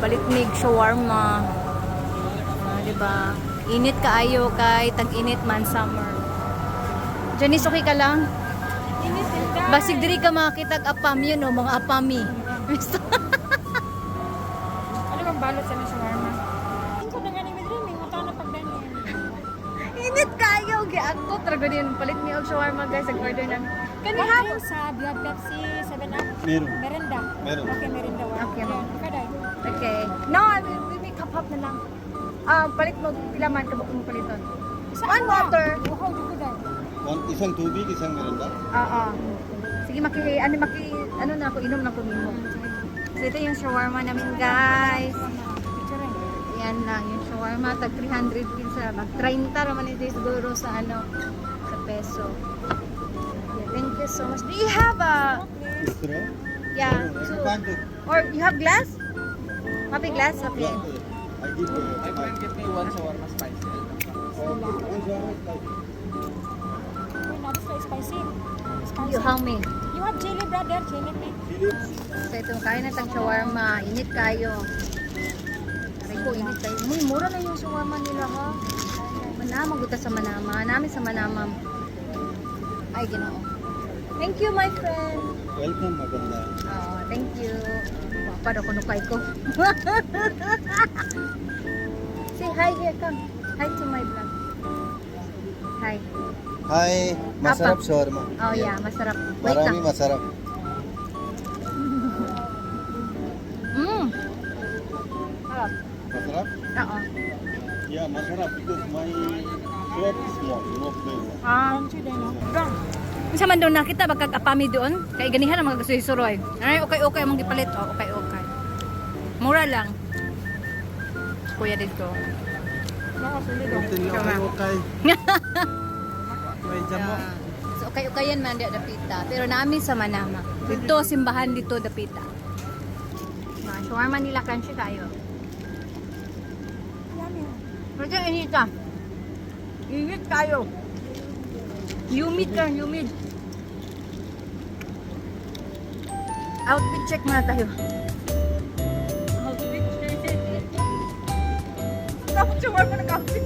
palit mig shawarma. Diba? Init kaayo kay tag-init man summer. Janice, okay ka lang? Init din ka. Basig diri ka makakitag apam yun o, mga apami. Ano bang balot sa mga shawarma? Tingko na gani midri, may mata na pagdani. Init kayo, giagto trago din palit mi og shawarma guys, ang order namin. Kani What hapon. drinks ha? Do you have Pepsi, 7-Up? Meron. Merenda? Meron. Okay, merenda. Okay. Yan, kaday. Okay. No, we make hap na lang. Palit mo pila man ka mo paliton. One water. Uhaw, di ko daw. Isang tubig, isang merenda. Oo. Sige ano na ako inom na ko nimo. So ito yung shawarma namin guys. Picture Yan lang yung shawarma tag 300 kinsa mag 30 raman ito siguro sa ano sa peso. Yeah, thank you so much. Do you have a Straw? yeah, so, or you have glass? Happy glass? Okay. I give My friend give me one shawarma spicy. Uy, not so spicy. Spicy. You how me? You have chili, brother? Chili, please. So itong kain na tang shawarma, init kayo. Aray ko, init kayo. Mura na yung shawarma nila ha. Manama, guta sa Manama. Namin sa Manama. Ay, ginoo. Thank you, my friend. Welcome, maganda. Oh, thank you. Wapad ako nukay ko. Say hi here, come. Hi to my vlog. Hi. Hi, masarap shawarma. Oh yeah, masarap. Wait Marami lang. masarap. Sarap. Masarap? Oo. Yeah, masarap because my throat is small, no flavor. Crunchy din, no? Isa man daw nakita bagkag-apami doon. Kay ganihan ang mga kasuy-suroy. Ay, okay mong gipalit. Oh, okay. Mura lang. Kuya dito. Nakasulit daw. Okay. May jamo. So, okay yan man dapita. Pero namin sa Manama. Dito, simbahan dito dapita. Shawarma nila crunchy tayo. Yummy. Medyo init ka. Init tayo. Humid ka, humid. Outfit check muna tayo. Outfit check. Tapos shawarma nag-outfit